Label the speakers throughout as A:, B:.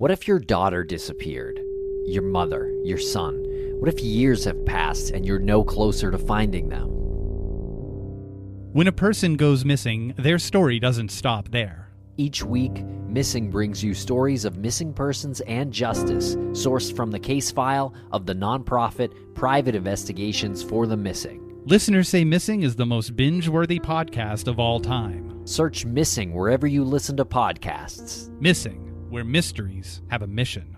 A: What if your daughter disappeared? Your mother, your son? What if years have passed and you're no closer to finding them?
B: When a person goes missing, their story doesn't stop there.
A: Each week, Missing brings you stories of missing persons and justice, sourced from the case file of the nonprofit Private Investigations for the Missing.
B: Listeners Say Missing is the most binge-worthy podcast of all time.
A: Search Missing wherever you listen to podcasts.
B: Missing, where mysteries have a mission.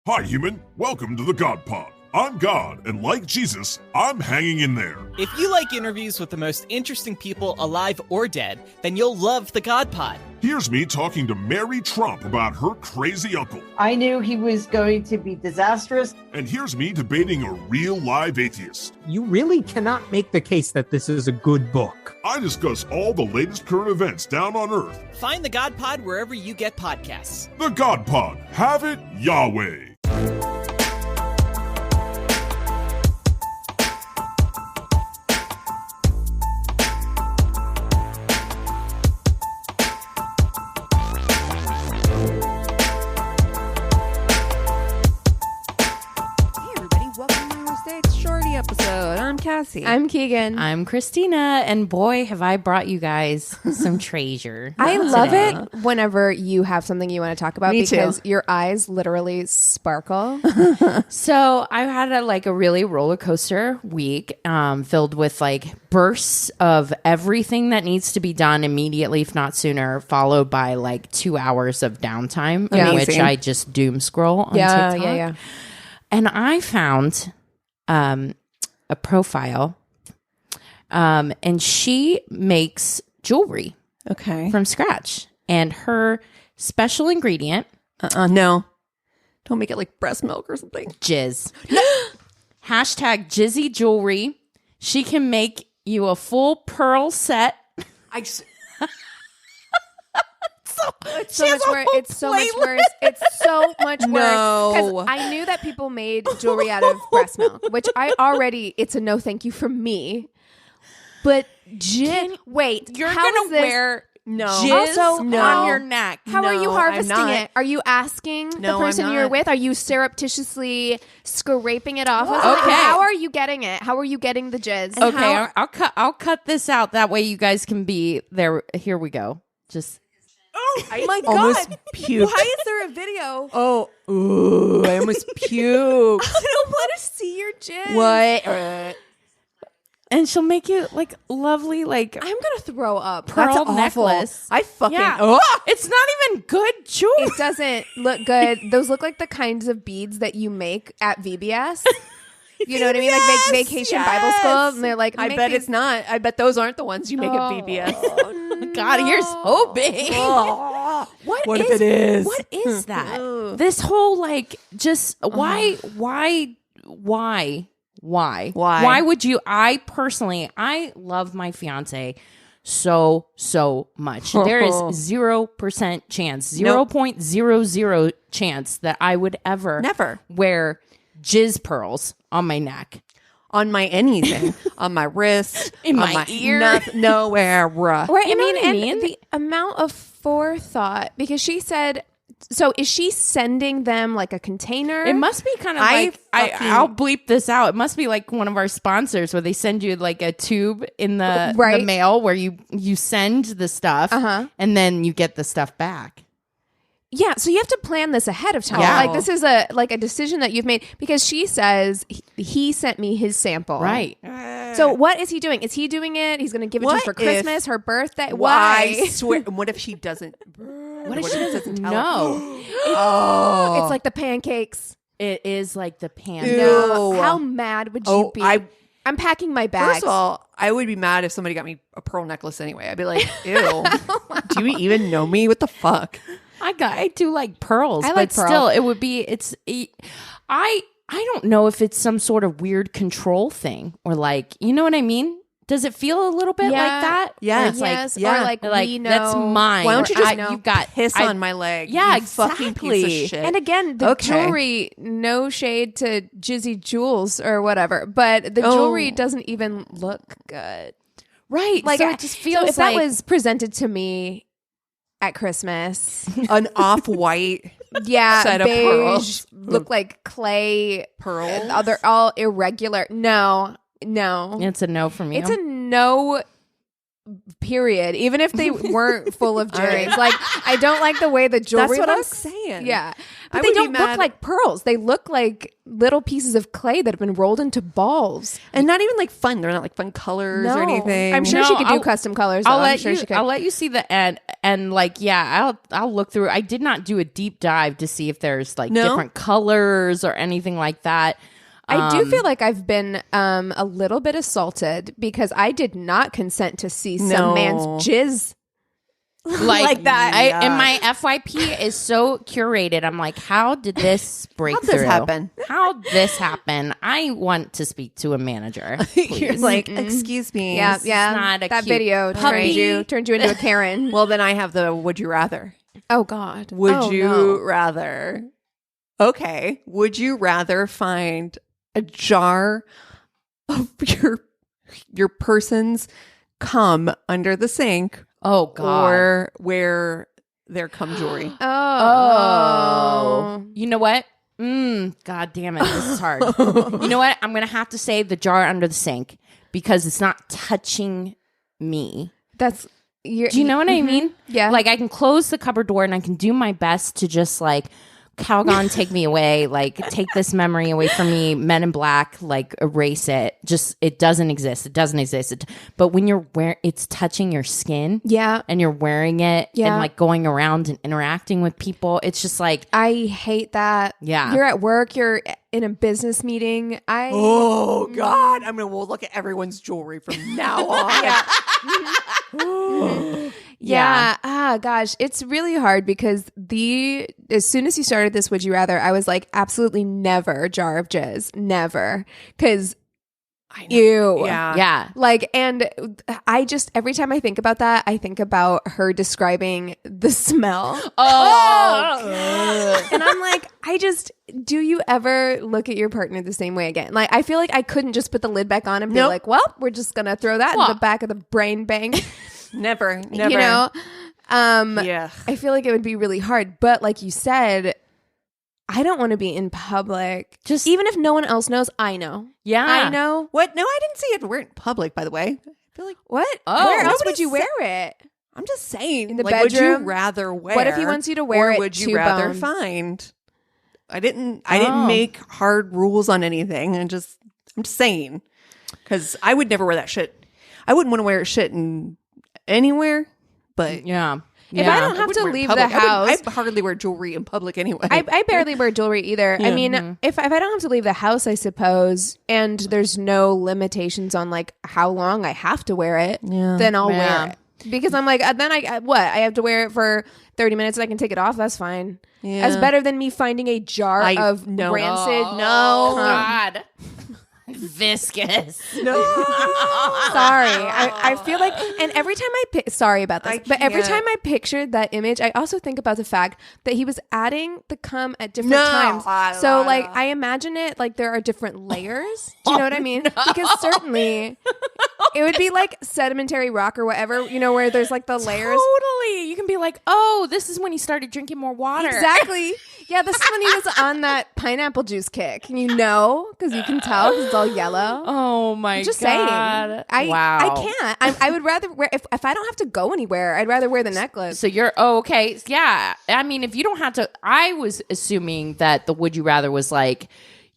C: Hi, human. Welcome to the God Pod. I'm God, and like Jesus, I'm hanging in there.
D: If you like interviews with the most interesting people alive or dead, then you'll love the God Pod.
C: Here's me talking to Mary Trump about her crazy uncle.
E: I knew he was going to be disastrous.
C: And here's me debating a real live atheist.
F: You really cannot make the case that this is a good book.
C: I discuss all the latest current events down on Earth.
D: Find the God Pod wherever you get podcasts.
C: The God Pod. Have it Yahweh.
G: Shorty episode. I'm Cassie.
H: I'm Keegan.
G: I'm Christina, and boy, have I brought you guys some treasure.
H: I love it whenever you have something you want to talk about.
G: Me
H: because
G: too.
H: Your eyes literally sparkle.
G: So I had a really roller coaster week, filled with like bursts of everything that needs to be done immediately, if not sooner, followed by like 2 hours of downtime, in which I just doom scroll on TikTok.
H: Yeah.
G: And I found a profile, and she makes jewelry from scratch. And her special ingredient...
I: No. Don't make it like breast milk or something.
G: Jizz. Hashtag Jizzy Jewelry. She can make you a full pearl set.
H: It's so much worse. It's so much worse. Because I knew that people made jewelry out of breast milk, which it's a no thank you from me. But wait,
G: you're gonna wear jizz on your neck.
H: How are you harvesting it? Are you asking the person you're with? Are you surreptitiously scraping it off?
G: Okay.
H: How are you getting it? How are you getting the jizz?
G: Okay, I'll cut this out. That way you guys can be there. Here we go. Just.
I: Oh my God. Almost puked.
H: Why is there a video?
I: I almost puked.
H: I don't want to see your jizz.
I: What?
G: And she'll make you like lovely, like
H: I'm gonna throw up.
G: Pearl necklace.
I: I fucking
G: it's not even good jewelry.
H: It doesn't look good. Those look like the kinds of beads that you make at VBS. You know what I mean? Like vacation Bible school. And they're like,
I: I bet it's not. I bet those aren't the ones you make at VBS.
G: God, you're so big.
I: What if it is?
G: What is that? This whole like just why would you? I love my fiance so much. There is 0% chance, 0.00 chance that I would ever wear jizz pearls on my neck.
I: On my anything. On my wrist.
G: In my ear.
I: Nowhere.
H: Right. I mean, the amount of forethought, because she said, so is she sending them like a container?
G: It must be kind of I'll bleep this out. It must be like one of our sponsors where they send you like a tube in the mail where you send the stuff and then you get the stuff back.
H: Yeah, so you have to plan this ahead of time. Yeah. Like this is a decision that you've made, because she says he sent me his sample.
G: Right.
H: So what is he doing? Is he doing it? He's going to give it to her for Christmas, her birthday?
I: Why? I swear. What if she doesn't?
G: What if she doesn't know?
H: It's like the pancakes.
G: It is like the pancakes.
H: No. How mad would you be? I'm packing my bags.
I: First of all, I would be mad if somebody got me a pearl necklace anyway. I'd be like, ew. Do you even know me? What the fuck?
G: I do like pearls,
H: but
G: still, it would be. I don't know if it's some sort of weird control thing or like, you know what I mean? Does it feel a little bit like that?
I: Yeah.
H: Yes. Or like we know.
G: That's mine.
I: Why don't you just
G: you got
I: piss on my leg?
G: Yeah,
I: you fucking piece of shit.
H: And again, the jewelry, no shade to Jizzy Jewels or whatever, but the jewelry doesn't even look good.
G: Right.
H: Like,
G: so it just feels
H: if that was presented to me at Christmas,
I: an off-white
H: Yeah,
I: set of
H: beige,
I: pearls.
H: look like clay
I: Pearls?
H: They're all irregular. No.
G: It's a no for me.
H: It's a no. Period. Even if they weren't full of jewelry, like I don't like the way the jewelry
I: That's what I was
H: looks.
I: saying.
H: Yeah,
I: I
H: but they
I: would be
H: don't look
I: mad-
H: like pearls. They look like little pieces of clay that have been rolled into balls.
I: And not even like fun. They're not like fun colors or anything.
H: I'm sure
G: No,
H: she could do
G: I'll-
H: custom colors.
G: I'll
H: though.
G: let
H: I'm sure
G: you.
H: she could.
G: I'll let you see the end, and like, yeah, I'll look through. I did not do a deep dive to see if there's like
I: No?
G: different colors or anything like that.
H: I do feel like I've been a little bit assaulted because I did not consent to see
I: No.
H: some man's jizz like that.
G: And my FYP is so curated. I'm like, how did this break
I: How'd
G: through?
I: this happen?
G: How'd this happen? I want to speak to a manager.
I: You're
G: please.
I: like, excuse me.
H: Yeah,
G: This is
H: yeah.
G: not a
H: That
G: cute
H: video
G: puppy.
H: turned you into a Karen.
I: Well, then I have the would you rather.
H: Oh God.
I: Would
H: Oh,
I: you
H: no.
I: rather? Okay. Would you rather find a jar of your person's cum under the sink
G: Oh God.
I: or wear their cum jewelry?
G: Oh. You know what? God damn it. This is hard. You know what? I'm going to have to say the jar under the sink because it's not touching me.
H: That's.
G: Do you know what I mean?
H: Yeah.
G: Like I can close the cupboard door and I can do my best to just like, Calgon, take me away. Like, take this memory away from me. Men in Black, like, erase it. Just, it doesn't exist. It doesn't exist. But when you're it's touching your skin.
H: Yeah.
G: And you're wearing it and like going around and interacting with people. It's just like,
H: I hate that.
G: Yeah.
H: You're at work. You're in a business meeting.
I: Oh God! We'll look at everyone's jewelry from now on.
H: Yeah. Ah, gosh. It's really hard because as soon as you started this, would you rather, I was like, absolutely never jar of jizz. Never. Because ew.
I: Yeah.
G: yeah.
H: Like, and I just, every time I think about that, I think about her describing the smell.
G: Oh.
H: And I'm like, do you ever look at your partner the same way again? Like, I feel like I couldn't just put the lid back on and be
I: Nope.
H: like, well, we're just going to throw that in the back of the brain bank.
I: Never.
H: You know?
I: Yeah.
H: I feel like it would be really hard. But like you said, I don't want to be in public. Just even if no one else knows, I know.
G: Yeah.
H: I know.
I: What? No, I didn't say you had to wear it in public, by the way. I feel like,
H: What?
G: Oh.
H: Where else
I: Nobody
H: would you wear it?
I: I'm just saying.
H: In the
I: like, would you
H: bedroom?
I: rather wear?
H: What if he wants you to wear
I: or
H: it
I: would you
H: to
I: rather
H: bone?
I: find? I didn't
G: Oh.
I: make hard rules on anything. I'm just saying. Because I would never wear that shit. I wouldn't want to wear shit in anywhere, but
G: Yeah.
H: If I don't have
I: wouldn't
H: to
I: wear it in
H: leave
I: public.
H: the house,
I: I hardly wear jewelry in public anyway.
H: I barely wear jewelry either. I mean, if I don't have to leave the house, I suppose, and there's no limitations on like how long I have to wear it, then I'll wear it. Because I'm like, then I have to wear it for 30 minutes and I can take it off. That's fine.
I: Yeah.
H: That's better than me finding a jar of rancid.
G: Oh, God. Viscous.
H: Sorry. I feel like, and every time sorry about this, but every time I pictured that image, I also think about the fact that he was adding the cum at different times. So like, I imagine it like there are different layers. Do you know what I mean? Because certainly it would be like sedimentary rock or whatever, where there's like the layers.
G: Totally. You can be like, oh, this is when he started drinking more water.
H: Exactly. Yeah, this is when he was on that pineapple juice kick. Because you can tell because it's all yellow.
G: Oh my
H: Just
G: God.
H: saying.
G: Wow.
H: I can't. I would rather wear, if I don't have to go anywhere, I'd rather wear the necklace.
G: So you're okay. Yeah. I mean, if you don't have to, I was assuming that the would you rather was like,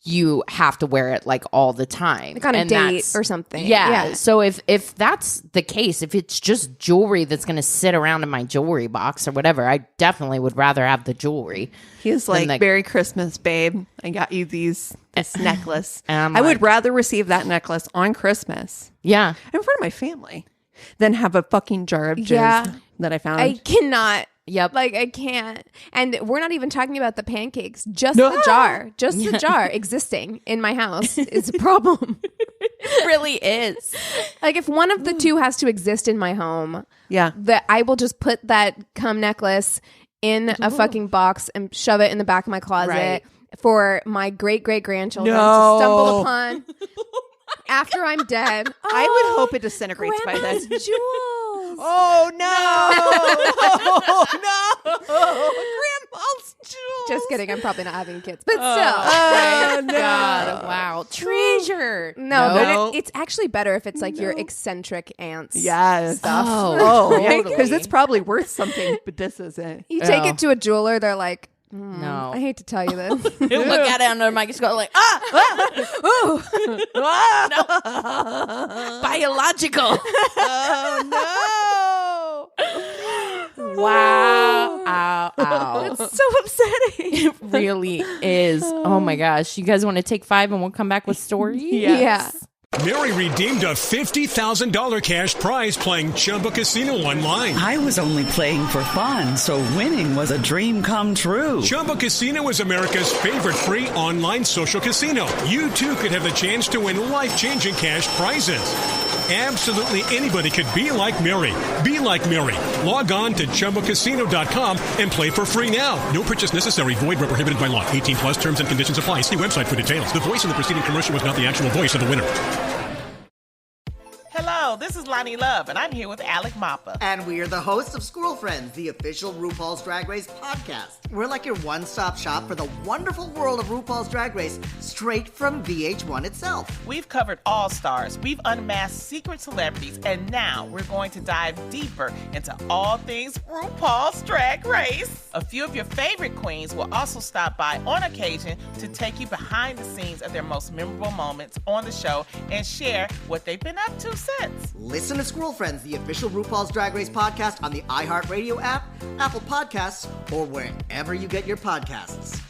G: you have to wear it like all the time.
H: Like on a date or something.
G: Yeah. So if that's the case, if it's just jewelry that's going to sit around in my jewelry box or whatever, I definitely would rather have the jewelry.
I: He's like, Merry Christmas, babe. I got you this necklace.
G: And
I: I would rather receive that necklace on Christmas.
G: Yeah.
I: In front of my family than have a fucking jar of jizz that I found.
H: I cannot.
G: Yep.
H: Like, I can't. And we're not even talking about the pancakes. Just the jar. Just the jar existing in my house is a problem.
G: It really is.
H: Like, if one of the two has to exist in my home, that I will just put that cum necklace in a fucking box and shove it in the back of my closet for my great-great-grandchildren to stumble upon after I'm dead.
I: I would hope it disintegrates by then.
H: Jewels.
I: Oh no! Oh no!
H: Just kidding. I'm probably not having kids, but still.
G: Oh, no. God, wow. Treasure.
H: No, but it's actually better if it's like your eccentric aunt's
I: Yes.
H: stuff.
I: Oh, because it's probably worth something, but this isn't.
H: You take it to a jeweler, they're like,
G: no.
H: I hate to tell you this.
G: You look at it under the microscope like, ooh. No. Biological.
I: Oh, no.
G: Wow. Ow, ow.
I: That's so upsetting.
G: It really is. Oh my gosh. You guys want to take 5 and we'll come back with stories?
H: Yeah.
J: Mary redeemed a $50,000 cash prize playing Chumba Casino online.
K: I was only playing for fun, so winning was a dream come true.
J: Chumba Casino is America's favorite free online social casino. You too could have the chance to win life-changing cash prizes. Absolutely anybody could be like Mary. Be like Mary. Log on to ChumbaCasino.com and play for free now. No purchase necessary. Void where prohibited by law. 18 plus terms and conditions apply. See website for details. The voice in the preceding commercial was not the actual voice of the winner.
L: Hello, this is Lonnie Love, and I'm here with Alec Mappa.
M: And we are the hosts of Squirrel Friends, the official RuPaul's Drag Race podcast. We're like your one-stop shop for the wonderful world of RuPaul's Drag Race, straight from VH1 itself.
L: We've covered all stars, we've unmasked secret celebrities, and now we're going to dive deeper into all things RuPaul's Drag Race. A few of your favorite queens will also stop by on occasion to take you behind the scenes of their most memorable moments on the show and share what they've been up to since.
M: Listen to Squirrel Friends, the official RuPaul's Drag Race podcast on the iHeartRadio app, Apple Podcasts, or wherever you get your podcasts.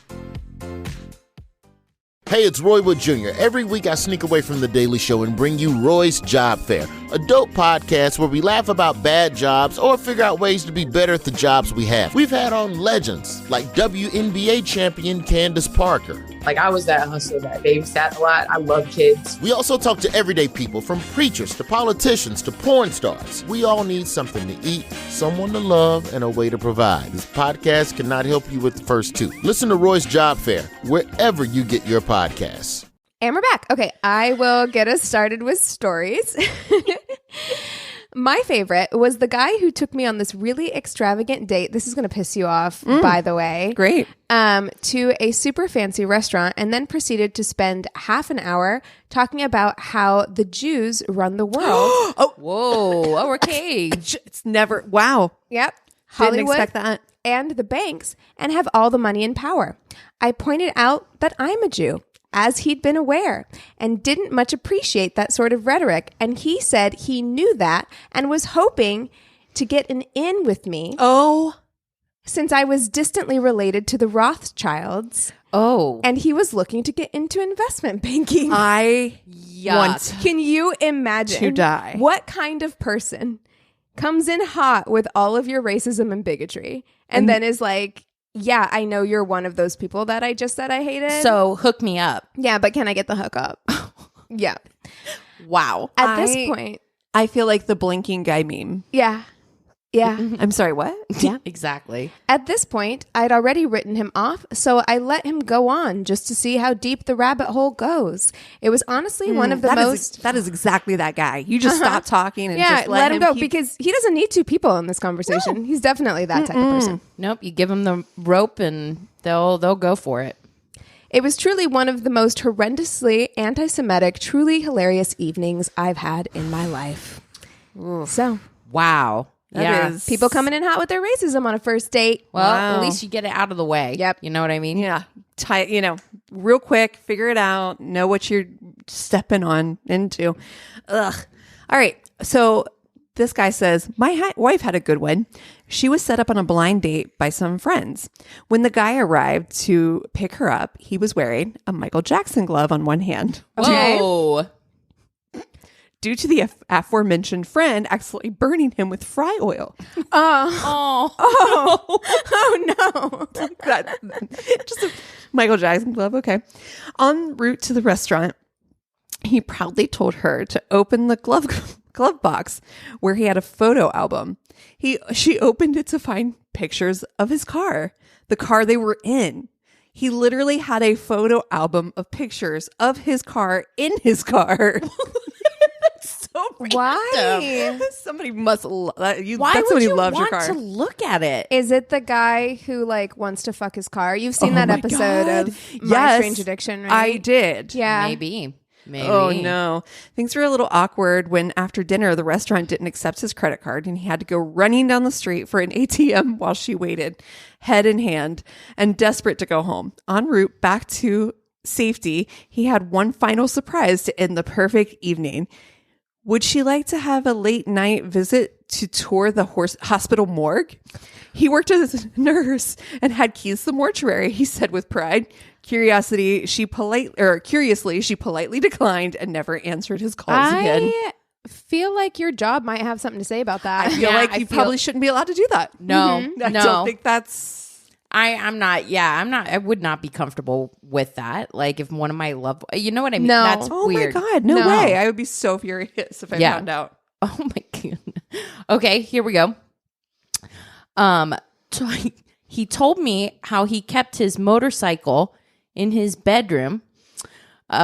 N: Hey, it's Roy Wood Jr. Every week I sneak away from The Daily Show and bring you Roy's Job Fair, a dope podcast where we laugh about bad jobs or figure out ways to be better at the jobs we have. We've had on legends like WNBA champion Candace Parker.
O: Like, I was that hustler that babysat a lot. I love kids.
N: We also talk to everyday people, from preachers to politicians to porn stars. We all need something to eat, someone to love, and a way to provide. This podcast cannot help you with the first two. Listen to Roy's Job Fair wherever you get your podcasts.
H: And we're back. Okay, I will get us started with stories. My favorite was the guy who took me on this really extravagant date. This is going to piss you off, by the way.
I: Great.
H: To a super fancy restaurant, and then proceeded to spend half an hour talking about how the Jews run the world.
G: Whoa. Okay.
I: It's never. Wow.
H: Yep.
I: Didn't
H: Hollywood
I: expect that.
H: and the banks, and have all the money and power. I pointed out that I'm a Jew, as he'd been aware, and didn't much appreciate that sort of rhetoric. And he said he knew that and was hoping to get an in with me.
I: Oh.
H: Since I was distantly related to the Rothschilds.
G: Oh.
H: And he was looking to get into investment banking.
I: I want
H: Can you imagine
I: to die.
H: What kind of person comes in hot with all of your racism and bigotry and then is like, yeah, I know you're one of those people that I just said I hated.
G: So hook me up.
H: Yeah, but can I get the hookup? Yeah.
G: Wow.
H: At this point.
I: I feel like the blinking guy meme.
H: Yeah. Yeah.
I: I'm sorry, what?
G: Yeah. Exactly.
H: At this point, I'd already written him off, so I let him go on just to see how deep the rabbit hole goes. It was honestly one of the most...
I: that is exactly that guy. You just stop talking and just
H: let him go because he doesn't need two people in this conversation. No. He's definitely that type of person.
G: Nope. You give them the rope and they'll go for it.
H: It was truly one of the most horrendously anti-Semitic, truly hilarious evenings I've had in my life.
I: Oof.
H: So...
G: Wow.
H: Yeah. People coming in hot with their racism on a first date.
G: Well, at least you get it out of the way.
H: Yep.
G: You know what I mean?
I: Yeah. Real quick, figure it out, know what you're stepping on into. Ugh. All right. So this guy says, my wife had a good one. She was set up on a blind date by some friends. When the guy arrived to pick her up, he was wearing a Michael Jackson glove on one hand.
G: Whoa.
I: Due to the aforementioned friend accidentally burning him with fry oil.
H: Oh no.
I: Just a Michael Jackson glove. Okay. En route to the restaurant, he proudly told her to open the glove box where he had a photo album. She opened it to find pictures of his car, the car they were in. He literally had a photo album of pictures of his car in his car.
G: so
H: Why?
I: Somebody must
G: Why
I: that's
G: would
I: somebody
G: you
I: loves your
G: want
I: car.
G: to look at it?
H: Is it the guy who like wants to fuck his car? You've seen
I: Oh
H: that
I: my
H: episode
I: God.
H: of My
I: Yes,
H: Strange Addiction, right?
I: I did.
H: Yeah.
G: Maybe.
I: Oh no. Things were a little awkward when after dinner the restaurant didn't accept his credit card and he had to go running down the street for an ATM while she waited, head in hand, and desperate to go home. En route back to safety, he had one final surprise to end the perfect evening. Would she like to have a late night visit to tour the hospital morgue? He worked as a nurse and had keys to the mortuary, he said with pride. Curiously, she politely declined and never answered his calls again.
H: I feel like your job might have something to say about that.
I: I feel like you probably shouldn't be allowed to do that.
G: No,
I: I don't think that's...
G: I'm not. I would not be comfortable with that. Like if one of my you know what I mean?
H: No.
G: That's weird.
I: Oh my God, no way. I would be so furious if I found out.
G: Oh my goodness. Okay, here we go. So he told me how he kept his motorcycle in his bedroom,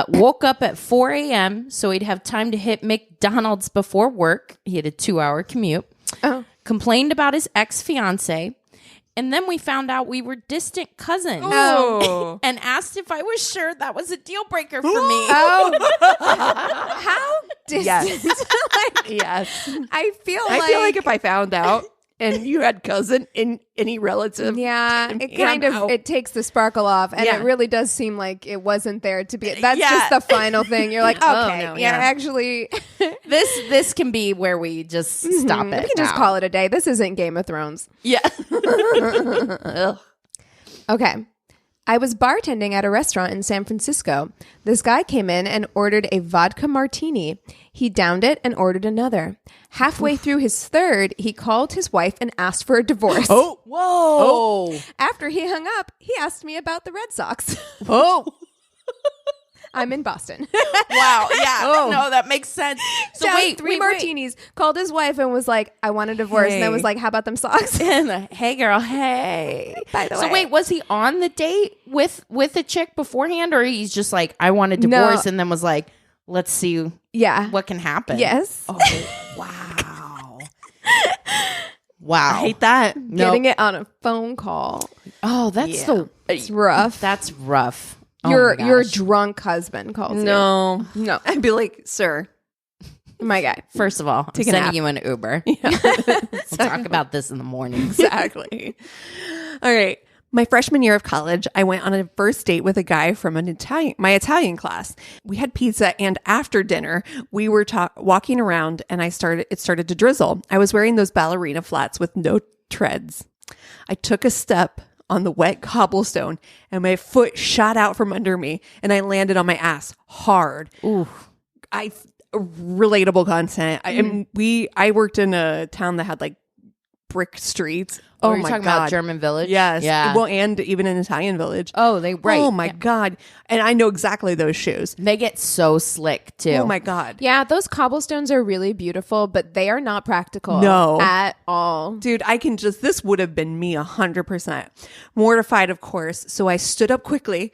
G: woke up at 4 a.m. so he'd have time to hit McDonald's before work. He had a 2-hour commute. Complained about his ex-fiance. And then we found out we were distant cousins.
I: Oh.
G: And asked if I was sure that was a deal breaker for me.
H: How distant?
I: Yes.
H: I feel
I: like if I found out and you had cousin in any relative.
H: Yeah, it kind of it takes the sparkle off, and it really does seem like it wasn't there to be. That's just the final thing. You're like, okay, actually,
G: this can be where we just stop it.
H: We can just call it a day. This isn't Game of Thrones.
G: Yeah.
H: Okay. I was bartending at a restaurant in San Francisco. This guy came in and ordered a vodka martini. He downed it and ordered another. Halfway through his third, he called his wife and asked for a divorce.
G: Oh, whoa.
H: After he hung up, he asked me about the Red Sox.
I: Oh.
H: I'm in Boston.
G: Wow. Yeah. No, that makes sense. So
H: Downed three martinis, called his wife and was like, I want a divorce. And then was like, how about them socks?
G: Hey, girl. Hey.
H: By the way.
G: So wait, was he on the date with a chick beforehand, or he's just like, I want a divorce, and then was like, let's see what can happen?
H: Yes.
G: Oh, wow. Wow.
I: I hate that.
H: Getting it on a phone call.
G: Oh, that's
H: it's rough.
G: That's rough.
H: Your drunk husband calls you.
I: No. I'd be like, sir.
H: My guy.
G: First of all, I'm sending you an Uber. Yeah. We'll talk about this in the morning.
I: Exactly. All right. My freshman year of college, I went on a first date with a guy from my Italian class. We had pizza, and after dinner, we were walking around, and it started to drizzle. I was wearing those ballerina flats with no treads. I took a step on the wet cobblestone, and my foot shot out from under me, and I landed on my ass hard.
G: Ooh.
I: Relatable content. I worked in a town that had like brick streets.
G: Oh,
I: my
G: you're talking
I: God.
G: about German Village?
I: Yes.
G: Yeah.
I: Well, and even an Italian village.
G: Oh, right.
I: Oh my God. And I know exactly those shoes.
G: They get so slick too.
I: Oh my God.
H: Yeah, those cobblestones are really beautiful, but they are not practical.
I: No.
H: At all.
I: Dude, this would have been me 100%. Mortified, of course. So I stood up quickly.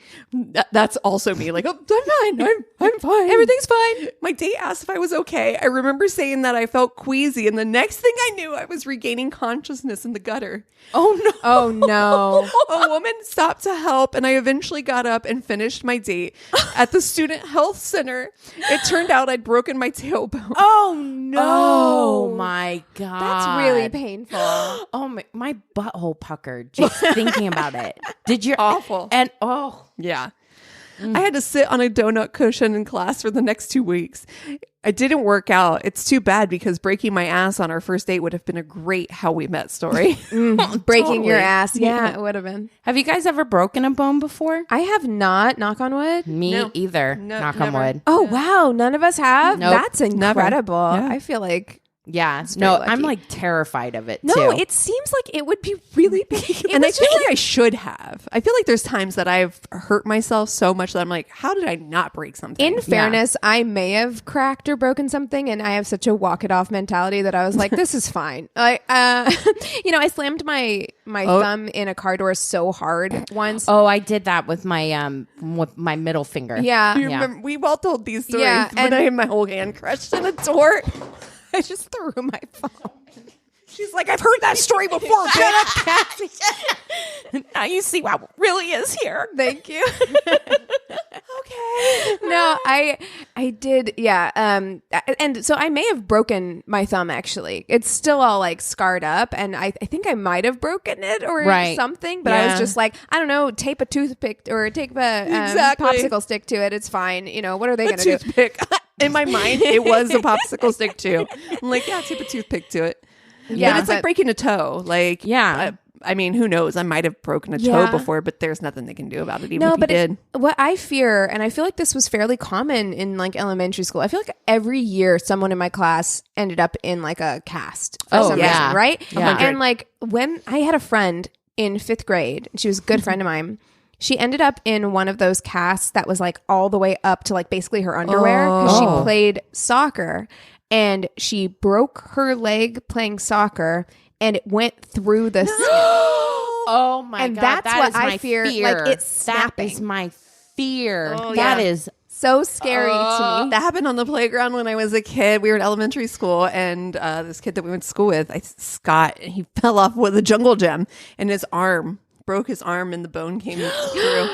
I: That's also me. Like, oh, I'm fine. I'm fine. Everything's fine. My date asked if I was okay. I remember saying that I felt queasy. And the next thing I knew, I was regaining consciousness in the gutter.
G: Oh no.
H: Oh no.
I: A woman stopped to help, and I eventually got up and finished my date at the student health center. It turned out I'd broken my tailbone.
G: Oh no. Oh my God.
H: That's really painful.
G: Oh my butthole puckered just thinking about it. Did you
I: awful?
G: And
I: yeah. I had to sit on a donut cushion in class for the next 2 weeks. It didn't work out. It's too bad because breaking my ass on our first date would have been a great how we met story.
H: Breaking your ass. Yeah, it would have been.
G: Have you guys ever broken a bone before?
H: I have not. Knock on wood.
G: Me either. Knock on wood.
H: Oh, wow. None of us have?
G: Nope.
H: That's incredible.
I: Yeah.
H: I feel like
G: Yeah.
H: It's
G: No,
H: very
G: I'm
H: lucky.
G: like terrified of it
H: No,
G: too.
H: it seems like it would be really big.
I: And I feel like I should have. I feel like there's times that I've hurt myself so much that I'm like, how did I not break something?
H: In fairness, I may have cracked or broken something, and I have such a walk it off mentality that I was like, this is fine. I slammed my thumb in a car door so hard once.
G: Oh, I did that with my middle finger.
H: Yeah.
I: You remember, we've all told these stories.
H: Yeah,
I: when I had my whole hand crushed in a door.
H: I just threw my phone.
I: She's like, I've heard that story before.
G: Shut up, Cassie. Now you see what really is here.
H: Thank you. Okay. No, I did. Yeah. And so I may have broken my thumb. Actually, it's still all like scarred up, and I think I might have broken it or something. But I was just like, I don't know, tape a toothpick or tape a popsicle stick to it. It's fine. You know, what are they going to do?
I: In my mind, it was a popsicle stick too. I'm like, yeah, tape a toothpick to it.
H: Yeah,
I: but it's like breaking a toe. Like, I mean, who knows? I might have broken a toe before, but there's nothing they can do about it. Even if you did.
H: What I fear, and I feel like this was fairly common in like elementary school. I feel like every year someone in my class ended up in like a cast for some reason, right?
G: Yeah.
H: And like when I had a friend in 5th grade, she was a good friend of mine. She ended up in one of those casts that was like all the way up to like basically her underwear because she played soccer, and she broke her leg playing soccer, and it went through the skin.
G: Oh my
H: and
G: God.
H: That's
G: that
H: what
G: is
H: I
G: my
H: fear. Like it's snapping.
G: That is my fear.
H: Oh,
G: that is
H: so scary to me.
I: That happened on the playground when I was a kid. We were in elementary school, and this kid that we went to school with, Scott, he fell off with a jungle gym, and his arm broke his arm, and the bone came through.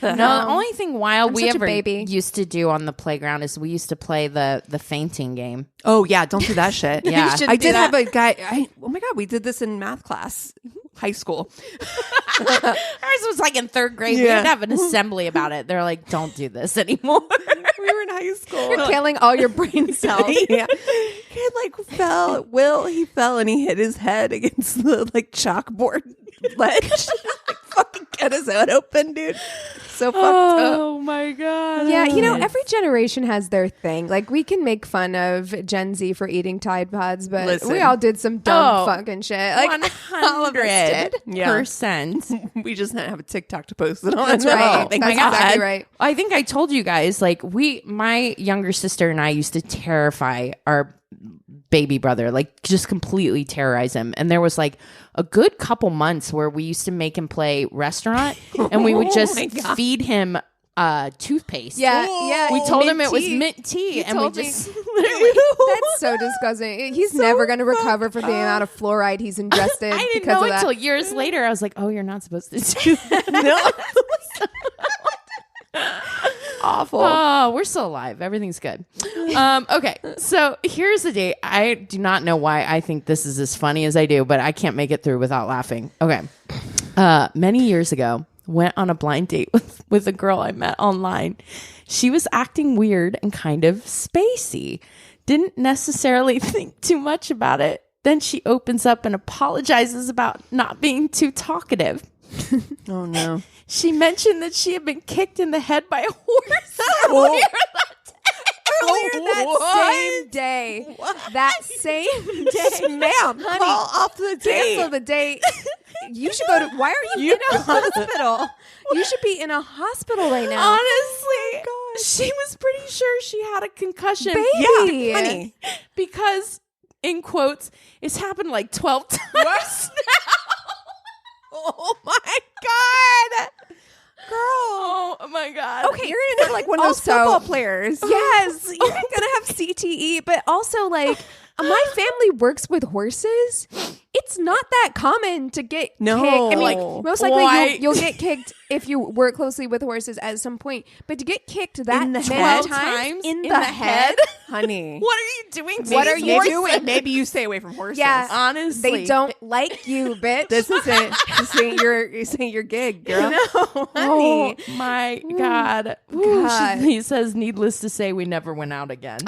G: No, the only thing wild we ever
H: baby.
G: used to do on the playground is we used to play the fainting game.
I: Oh yeah, don't do that shit.
G: Yeah.
I: I did have a guy. Oh my God, we did this in math class, high school.
G: Ours was like in 3rd grade. We had to have an assembly about it. They're like, don't do this anymore.
I: We were in high school.
H: You're killing all your brain cells.
I: Yeah. He like fell. He fell and he hit his head against the like chalkboard ledge. Fucking cut his head open, dude. So fucked up.
G: Oh my God.
H: Yeah, you know, every generation has their thing. Like, we can make fun of Gen Z for eating Tide Pods, but we all did some dumb fucking shit. Like,
G: 100%.
I: We just didn't have a TikTok to post it on.
H: That's right. That's exactly right.
G: I think I told you guys, like, my younger sister and I used to terrify our baby brother, like just completely terrorize him. And there was like a good couple months where we used to make him play restaurant and we would just feed him toothpaste.
H: Yeah.
G: We told him
H: Mint
G: it was
H: tea.
G: mint tea, and we
H: told me.
G: just literally.
H: That's so disgusting. He's never going to recover from the amount of fluoride he's ingested.
G: I didn't
H: because
G: know
H: of that.
G: until years later. I was like, oh, you're not supposed to do that. No. Awful. Oh, we're still alive. Everything's good. Okay, so here's the date. I do not know why I think this is as funny as I do, but I can't make it through without laughing. Okay. Many years ago, went on a blind date with a girl I met online. She was acting weird and kind of spacey. Didn't necessarily think too much about it. Then she opens up and apologizes about not being too talkative.
I: Oh no.
G: She mentioned that she had been kicked in the head by a horse earlier
H: that same day. That same day.
I: Ma'am,
H: honey,
I: call off the date.
H: Cancel the date. You should go to. Why are you in a hospital? You should be in a hospital right now.
G: Honestly, she was pretty sure she had a concussion.
H: Baby.
G: Yeah, honey. Because, in quotes, it's happened like 12 times now.
I: Oh my God.
G: Girl. Oh my God.
H: Okay, you're gonna get like one of those football players. Yes, you're gonna have CTE, but also like my family works with horses. It's not that common to get kicked. I mean, most likely you'll get kicked if you work closely with horses at some point. But to get kicked that many times in the head,
I: honey,
G: what are you doing?
H: What are you doing?
I: Maybe you stay away from horses.
H: Yeah,
G: honestly,
H: they don't like you, bitch.
I: This ain't your gig, girl.
H: No, honey.
G: Oh my God. He says, needless to say, we never went out again.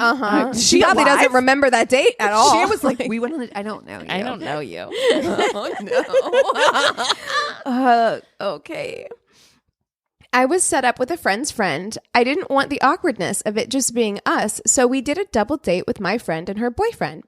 H: She probably doesn't remember that date at all.
I: She was like, we went on. I don't know you.
G: I don't know you.
I: Oh no.
H: Okay. I was set up with a friend's friend. I didn't want the awkwardness of it just being us, so we did a double date with my friend and her boyfriend.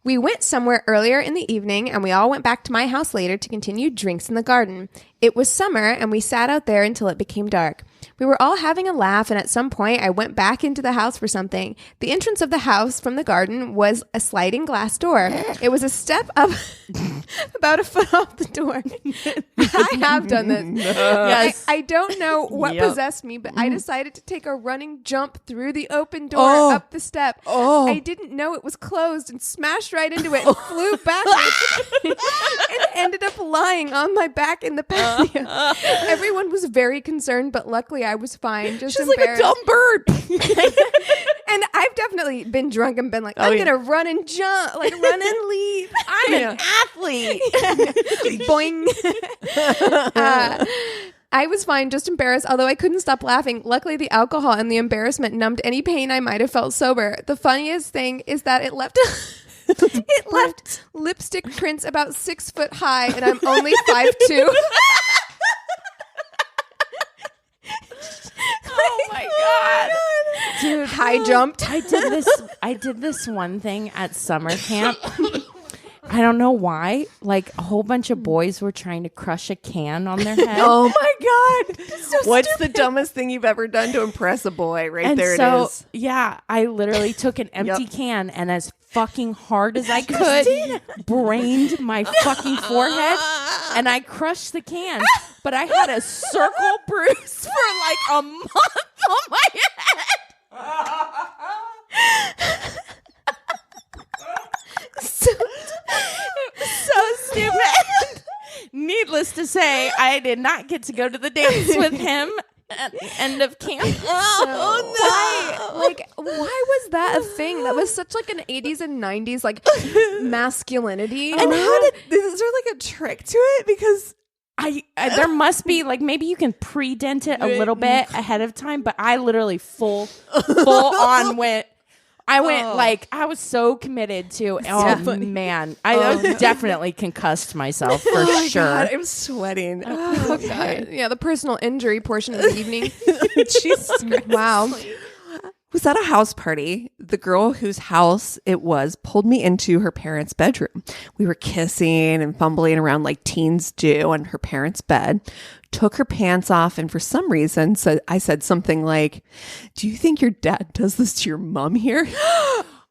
H: We went somewhere earlier in the evening, and we all went back to my house later to continue drinks in the garden. It was summer, and we sat out there until it became dark. We were all having a laugh, and at some point, I went back into the house for something. The entrance of the house from the garden was a sliding glass door. It was a step up about a foot off the door. I have done this. Yes. I don't know what possessed me, but I decided to take a running jump through the open door up the step. I didn't know it was closed and smashed right into it and flew backwards and ended up lying on my back in the patio. Everyone was very concerned, but luckily I was fine. Just
I: She's
H: embarrassed.
I: like a dumb bird.
H: And I've definitely been drunk and been like, I'm going to run and jump, like run and leap.
I: I'm an athlete.
H: Boing. I was fine, just embarrassed, although I couldn't stop laughing. Luckily, the alcohol and the embarrassment numbed any pain I might have felt sober. The funniest thing is that it left lipstick prints about 6 foot high, and I'm only 5'2".
G: Oh my god, dude!
H: High jumped.
G: I did this one thing at summer camp. I don't know why. Like a whole bunch of boys were trying to crush a can on their head.
I: Oh my god! What's the dumbest thing you've ever done to impress a boy? Right there, it is.
G: Yeah, I literally took an empty can and as fucking hard as I could, brained my fucking forehead, and I crushed the can. But I had a circle bruise for like a month on my head. So stupid. Needless to say, I did not get to go to the dance with him at the end of camp.
H: Why was that a thing? That was such like an 80s and 90s like masculinity.
I: And how did is there like a trick to it? Because
G: I there must be like maybe you can pre-dent it a little bit ahead of time, but I literally full on went. I went like I was so committed to. Oh man, I definitely concussed myself for sure.
I: God, I'm sweating.
H: Oh god, yeah, the personal injury portion of the evening. Jesus, wow.
I: Was at a house party. The girl whose house it was pulled me into her parents' bedroom. We were kissing and fumbling around like teens do on her parents' bed. Took her pants off, and for some reason, I said something like, "Do you think your dad does this to your mom here?"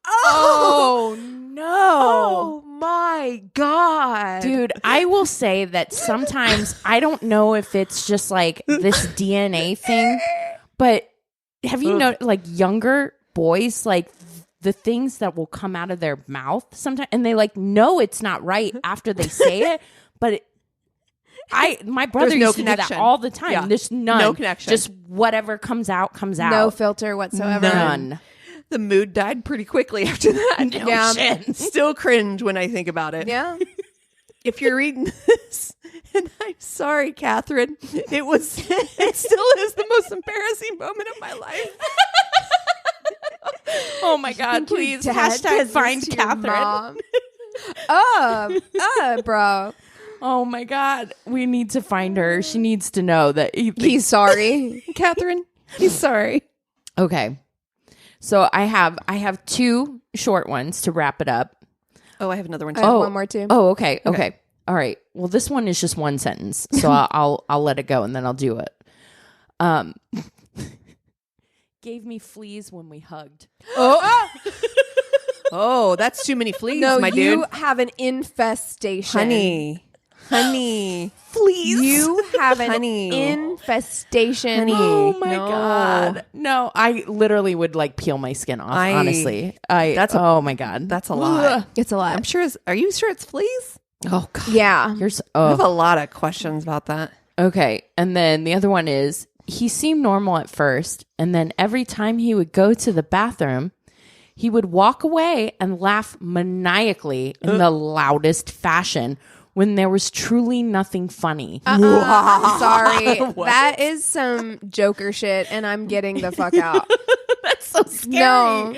G: Oh no!
H: Oh my god,
G: dude! I will say that sometimes I don't know if it's just like this DNA thing, but have you noticed like younger boys like the things that will come out of their mouth sometimes, and they like know it's not right after they say it, but my brother used to do that all the time. Yeah. There's no connection. Just whatever comes out.
H: No filter whatsoever.
G: None.
I: The mood died pretty quickly after that.
G: No shit.
I: Still cringe when I think about it.
H: Yeah.
I: If you're reading this, and I'm sorry, Catherine, it still is the most embarrassing moment of my life.
G: Oh my God, please. Hashtag find Catherine.
H: Bro.
G: Oh my God. We need to find her. She needs to know that
H: he's sorry.
I: Catherine, he's sorry.
G: Okay. So I have two short ones to wrap it up.
I: Oh, I have another one too.
H: I have one more too.
G: Oh, okay. All right. Well, this one is just one sentence, so I'll let it go and then I'll do it. Gave me fleas when we hugged.
I: Oh, that's too many fleas, my dude.
H: You have an infestation.
I: Honey.
H: Fleas. You have an infestation.
G: Oh my God. No, I literally would like peel my skin off, honestly. Oh my God.
I: That's a lot.
H: It's a lot.
I: I'm sure are you sure it's fleas?
G: Oh God.
H: Yeah.
I: I have a lot of questions about that.
G: Okay. And then the other one is, he seemed normal at first, and then every time he would go to the bathroom, he would walk away and laugh maniacally in the loudest fashion when there was truly nothing funny.
H: Sorry. That is some Joker shit, and I'm getting the fuck out.
G: That's so scary.
H: No.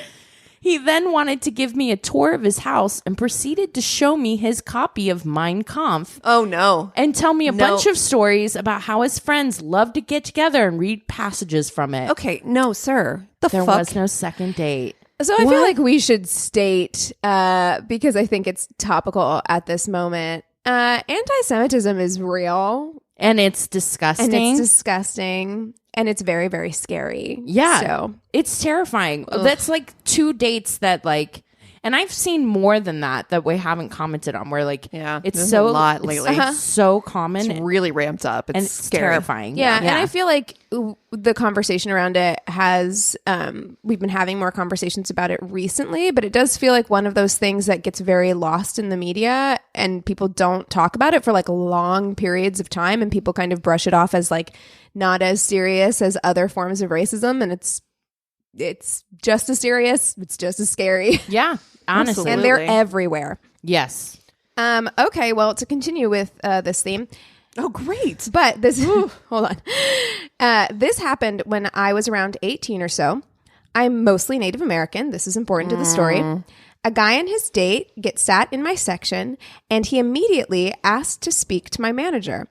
G: He then wanted to give me a tour of his house and proceeded to show me his copy of Mein Kampf.
I: Oh, no.
G: And tell me a bunch of stories about how his friends love to get together and read passages from it.
I: Okay, no, sir.
G: There was no second date.
H: So I feel like we should state, because I think it's topical at this moment, anti-Semitism is real.
G: And it's disgusting.
H: And it's very, very scary.
G: Yeah.
H: So
G: it's terrifying. Ugh. That's like 2 dates that like, and I've seen more than that we haven't commented on, where like, it's so
I: a lot lately.
G: So common.
I: It's really ramped up. It's scary.
G: Terrifying.
H: Yeah. And I feel like the conversation around it has, we've been having more conversations about it recently, but it does feel like one of those things that gets very lost in the media and people don't talk about it for like long periods of time, and people kind of brush it off as like not as serious as other forms of racism. And it's just as serious. It's just as scary.
G: Yeah. Honestly.
H: And they're everywhere.
G: Yes.
H: Okay. Well, to continue with this theme.
I: Oh, great.
H: But this, hold on. This happened when I was around 18 or so. I'm mostly Native American. This is important to the story. A guy and his date get sat in my section, and he immediately asked to speak to my manager.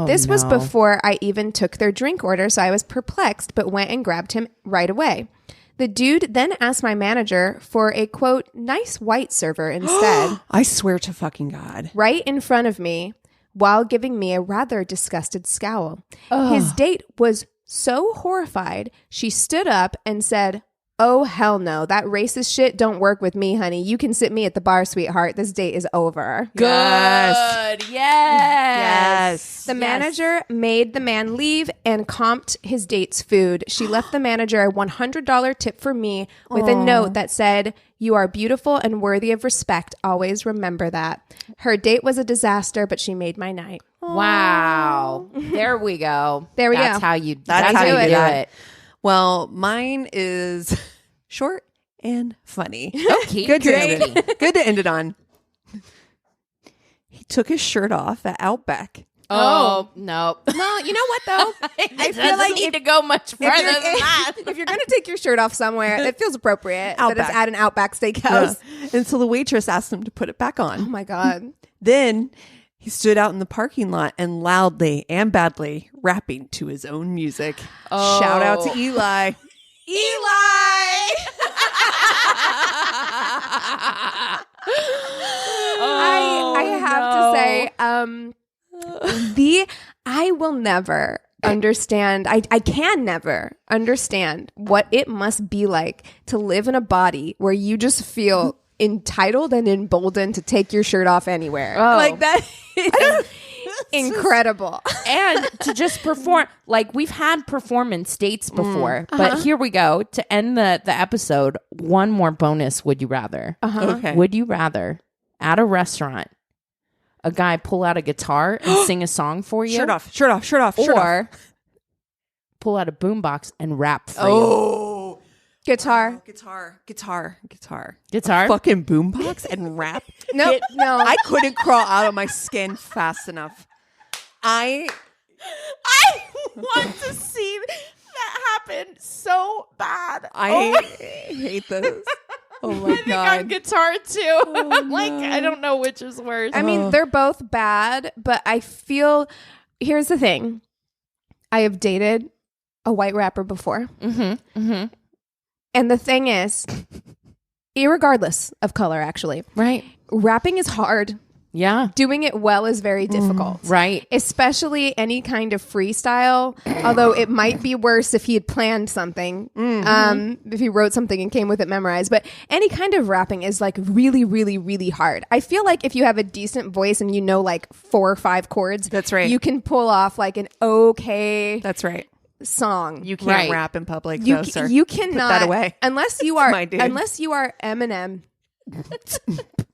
H: This was before I even took their drink order, so I was perplexed, but went and grabbed him right away. The dude then asked my manager for a, quote, nice white server instead.
I: I swear to fucking God.
H: Right in front of me, while giving me a rather disgusted scowl. His date was so horrified, she stood up and said, "Oh, hell no. That racist shit don't work with me, honey. You can sit me at the bar, sweetheart. This date is over."
G: Good. Yes.
H: The manager made the man leave and comped his date's food. She left the manager a $100 tip for me with a note that said, "You are beautiful and worthy of respect. Always remember that." Her date was a disaster, but she made my night.
G: Wow. There we go.
H: That's
G: That's how you do it.
I: Well, mine is short and funny.
G: Okay,
I: Good
G: great.
I: to end it on. He took his shirt off at Outback.
G: Oh, no.
H: No, you know what though?
G: I feel like need to go much further than that.
H: If you're going to take your shirt off somewhere, it feels appropriate that it's at an Outback Steakhouse.
I: Yeah. And so the waitress asked him to put it back on.
H: Oh my God.
I: Then he stood out in the parking lot and loudly and badly rapping to his own music.
G: Oh.
I: Shout out to Eli.
H: I have to say, I will never understand. I can never understand what it must be like to live in a body where you just feel entitled and emboldened to take your shirt off anywhere. Like that is incredible.
G: And to just perform, like we've had performance dates before, but here we go to end the episode. One more bonus. Would you rather?
I: Okay.
G: Would you rather at a restaurant a guy pull out a guitar and sing a song for you?
I: Shirt off.
G: Or pull out a boombox and rap for you?
H: Guitar.
I: Guitar.
G: Fucking
I: boombox and rap.
H: No.
I: I couldn't crawl out of my skin fast enough. I
G: want to see that happen so bad.
I: I hate this. Oh my
G: I think
I: God.
G: on guitar too. I don't know which is worse.
H: I mean, they're both bad, but I feel, here's the thing. I have dated a white rapper before. And the thing is, irregardless of color, actually,
G: right?
H: Rapping is hard.
G: Yeah.
H: Doing it well is very difficult.
G: Right.
H: Especially any kind of freestyle, although it might be worse if he had planned something, if he wrote something and came with it memorized. But any kind of rapping is like really, really, really hard. I feel like if you have a decent voice and you know like 4 or 5 chords,
I: that's right,
H: you can pull off like an okay.
I: That's right.
H: Song.
I: You can't rap in public, though, sir.
H: You cannot.
I: Put that away.
H: Unless you are
I: my dude.
H: Unless you are Eminem.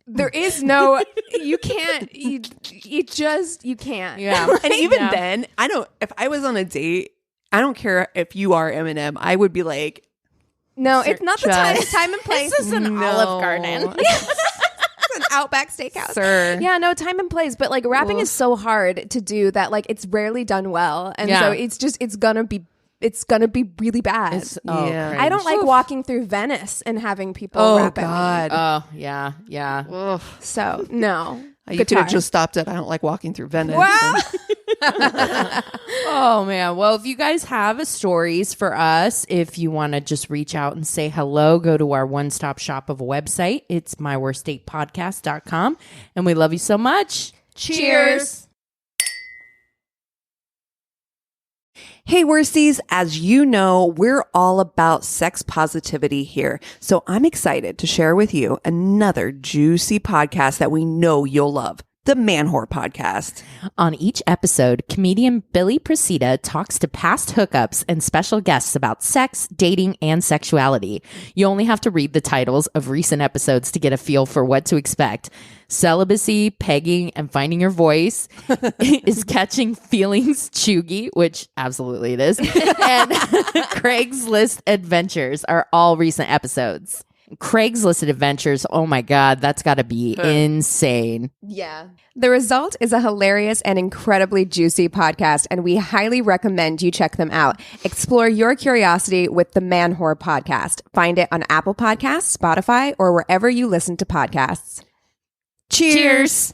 H: There is no, you can't, you can't.
G: Yeah.
I: And even then, if I was on a date, I don't care if you are Eminem, I would be like,
H: no, it's not the time and place.
G: This is an Olive Garden.
H: It's an Outback Steakhouse.
I: Sir.
H: Yeah, no, time and place. But like rapping is so hard to do that like it's rarely done well. And so it's gonna be it's gonna be really bad. I don't like walking through Venice and having people rap at me.
G: Oh, yeah.
I: Ugh.
H: So, no.
I: You could have just stopped it. I don't like walking through Venice.
G: Oh, man. Well, if you guys have stories for us, if you want to just reach out and say hello, go to our one-stop shop of a website. It's myworstdatepodcast.com. And we love you so much. Cheers.
I: Hey, worsties, as you know, we're all about sex positivity here. So I'm excited to share with you another juicy podcast that we know you'll love. The Man Whore Podcast.
G: On each episode, comedian Billy Procida talks to past hookups and special guests about sex, dating, and sexuality. You only have to read the titles of recent episodes to get a feel for what to expect. Celibacy, pegging, and finding your voice. Is catching feelings chuggy, which absolutely it is. And Craigslist adventures are all recent episodes. Craigslist adventures, oh my God, that's got to be insane.
H: Yeah. The Result is a hilarious and incredibly juicy podcast, and we highly recommend you check them out. Explore your curiosity with the Man Whore Podcast. Find it on Apple Podcasts, Spotify, or wherever you listen to podcasts.
G: Cheers.